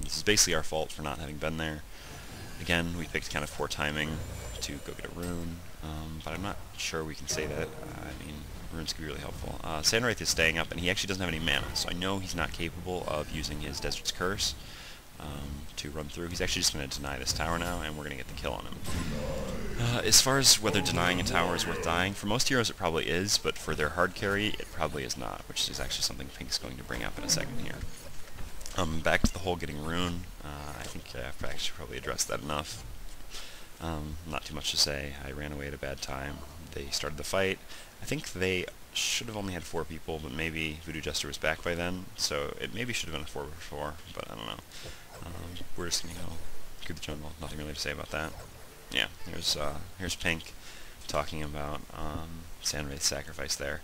This is basically our fault for not having been there. Again, we picked kind of poor timing to go get a rune, but I'm not sure we can say that. I mean, runes could be really helpful. Sandwraith is staying up, and he actually doesn't have any mana, so I know he's not capable of using his Desert's Curse to run through. He's actually just going to deny this tower now, and we're going to get the kill on him. As far as whether denying a tower is worth dying, for most heroes it probably is, but for their hard carry, it probably is not, which is actually something Pink's going to bring up in a second here. Back to the whole getting rune. I think I've actually probably addressed that enough. Not too much to say. I ran away at a bad time. They started the fight. I think they should have only had 4 people, but maybe Voodoo Jester was back by then, so it maybe should have been a 4v4, but I don't know. We're just going to go through the jungle. Nothing really to say about that. Yeah, here's Pink talking about Sandwraith's sacrifice there.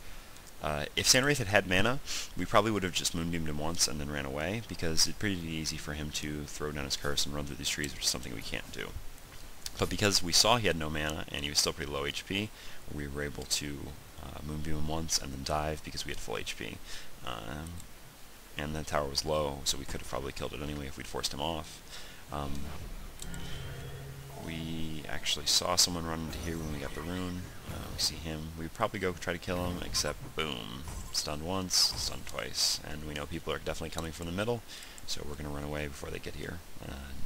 If Sandwraith had had mana, we probably would have just Moonbeamed him once and then ran away, because it's pretty easy for him to throw down his curse and run through these trees, which is something we can't do. But because we saw he had no mana, and he was still pretty low HP, we were able to Moonbeam him once and then dive because we had full HP. And the tower was low, so we could have probably killed it anyway if we'd forced him off. We actually saw someone run into here when we got the rune. We see him. We'd probably go try to kill him, except boom. Stunned once, stunned twice. And we know people are definitely coming from the middle, so we're going to run away before they get here.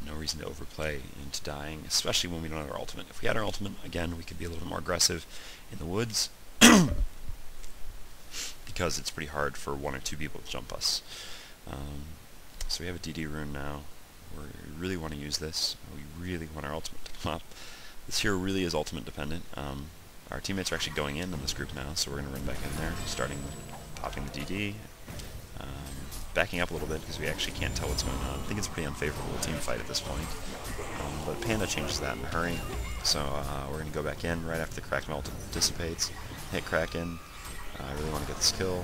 No reason to overplay into dying, especially when we don't have our ultimate. If we had our ultimate, again, we could be a little bit more aggressive in the woods, because it's pretty hard for 1 or 2 people to jump us. So we have a DD rune now. We really want to use this. We really want our ultimate to come up. This hero really is ultimate dependent. Our teammates are actually going in this group now, so we're going to run back in there, starting popping the DD, backing up a little bit because we actually can't tell what's going on. I think it's a pretty unfavorable team fight at this point, but Panda changes that in a hurry, so we're going to go back in right after the Kraken ult dissipates, hit Kraken. I really want to get this kill,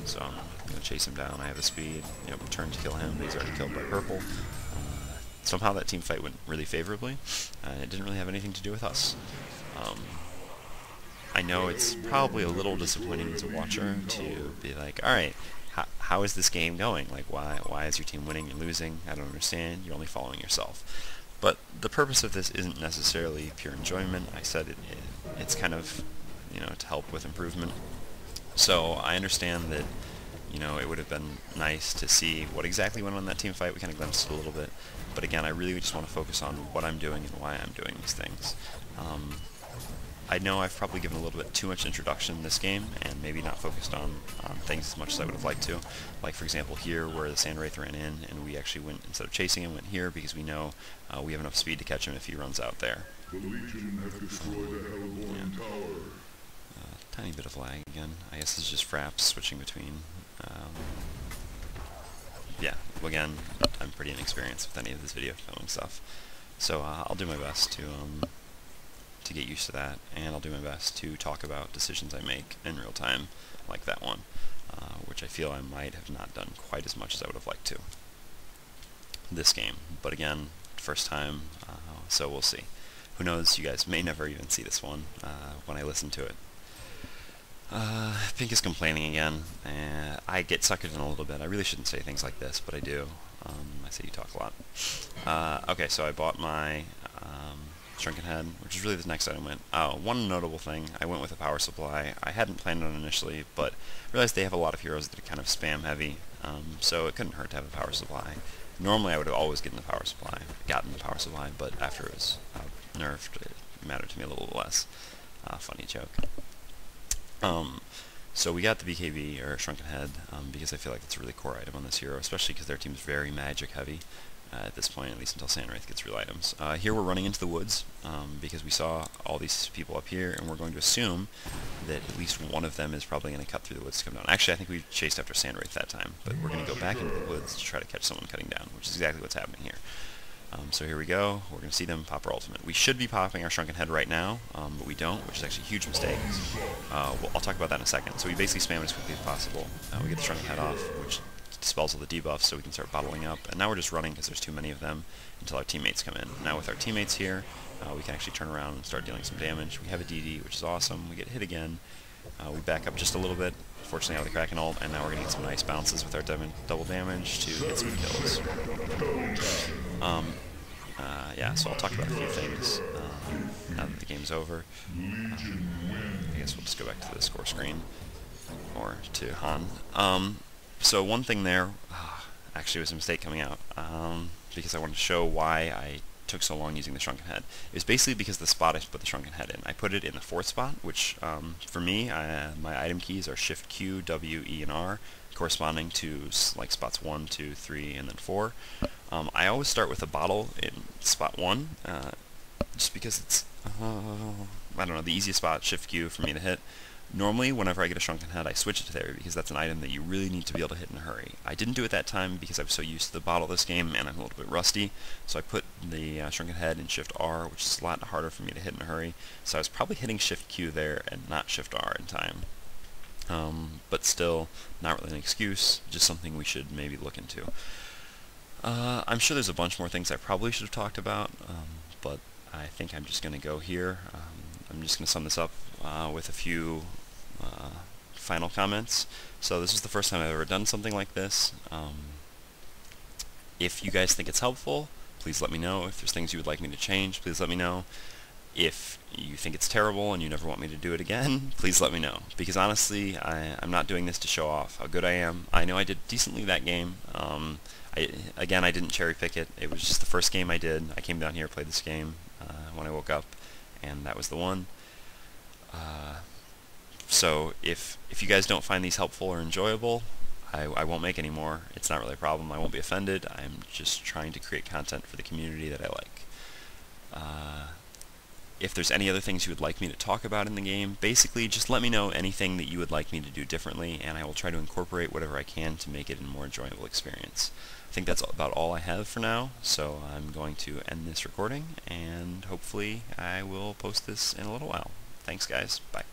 so I'm going to chase him down. I have the speed, turn to kill him, but he's already killed by purple. Somehow that team fight went really favorably, and it didn't really have anything to do with us. I know it's probably a little disappointing as a watcher to be like, alright, how is this game going? Like, why is your team winning and losing? I don't understand. You're only following yourself. But the purpose of this isn't necessarily pure enjoyment. I said it's kind of, to help with improvement. So I understand that, it would have been nice to see what exactly went on in that team fight. We kind of glimpsed it a little bit. But again, I really just want to focus on what I'm doing and why I'm doing these things. I know I've probably given a little bit too much introduction in this game, and maybe not focused on things as much as I would have liked to. Like, for example, here, where the Sandwraith ran in, and we actually went, instead of chasing him, went here, because we know we have enough speed to catch him if he runs out there. The Legion have destroyed the Hellborn Tower. Tiny bit of lag again. I guess this is just Fraps switching between. Yeah, again, I'm pretty inexperienced with any of this video filming stuff. So I'll do my best to get used to that, and I'll do my best to talk about decisions I make in real time, like that one, which I feel I might have not done quite as much as I would have liked to this game. But again, first time, so we'll see. Who knows, you guys may never even see this one when I listen to it. Pink is complaining again. I get suckered in a little bit. I really shouldn't say things like this, but I do. I say you talk a lot. Okay, so I bought my Shrunken Head, which is really the next item I went. One notable thing, I went with a power supply. I hadn't planned on it initially, but realized they have a lot of heroes that are kind of spam heavy, so it couldn't hurt to have a power supply. Normally I would have always gotten the power supply, but after it was nerfed, it mattered to me a little less. Funny joke. So we got the BKB, or Shrunken Head, because I feel like it's a really core item on this hero, especially because their team is very magic heavy at this point, at least until Sandwraith gets real items. Here we're running into the woods, because we saw all these people up here, and we're going to assume that at least one of them is probably going to cut through the woods to come down. Actually, I think we chased after Sandwraith that time, but we're going to go back into the woods to try to catch someone cutting down, which is exactly what's happening here. So here we go. We're going to see them pop our ultimate. We should be popping our Shrunken Head right now, but we don't, which is actually a huge mistake. Well, I'll talk about that in a second. So we basically spam it as quickly as possible. We get the Shrunken Head off, which dispels all the debuffs, so we can start bottling up. And now we're just running because there's too many of them until our teammates come in. Now with our teammates here, we can actually turn around and start dealing some damage. We have a DD, which is awesome. We get hit again. We back up just a little bit, fortunately out of the Kraken ult, and now we're going to get some nice bounces with our double damage to get some kills. Yeah, so I'll talk about a few things now that the game's over. I guess we'll just go back to the score screen, or to Han. So one thing there, actually it was a mistake coming out, because I wanted to show why I took so long using the shrunken head. It was basically because the spot I put the shrunken head in. I put it in the fourth spot, which for me, my item keys are Shift Q, W, E, and R, corresponding to like spots 1, 2, 3, and then 4. I always start with a bottle in spot 1, just because it's, I don't know, the easiest spot, Shift Q, for me to hit. Normally, whenever I get a shrunken head, I switch it to there because that's an item that you really need to be able to hit in a hurry. I didn't do it that time because I was so used to the bottle this game and I'm a little bit rusty, so I put the shrunken head in Shift R, which is a lot harder for me to hit in a hurry, so I was probably hitting Shift Q there and not Shift R in time. But still, not really an excuse, just something we should maybe look into. I'm sure there's a bunch more things I probably should have talked about, but I think I'm just going to go here. I'm just going to sum this up with a few final comments. So this is the first time I've ever done something like this. If you guys think it's helpful, please let me know. If there's things you would like me to change, please let me know. If you think it's terrible and you never want me to do it again, please let me know. Because honestly, I'm not doing this to show off how good I am. I know I did decently that game. Again, I didn't cherry pick it. It was just the first game I did. I came down here, played this game when I woke up, and that was the one. So if you guys don't find these helpful or enjoyable, I won't make any more. It's not really a problem. I won't be offended. I'm just trying to create content for the community that I like. If there's any other things you would like me to talk about in the game, basically just let me know anything that you would like me to do differently, and I will try to incorporate whatever I can to make it a more enjoyable experience. I think that's about all I have for now, so I'm going to end this recording, and hopefully I will post this in a little while. Thanks guys, bye.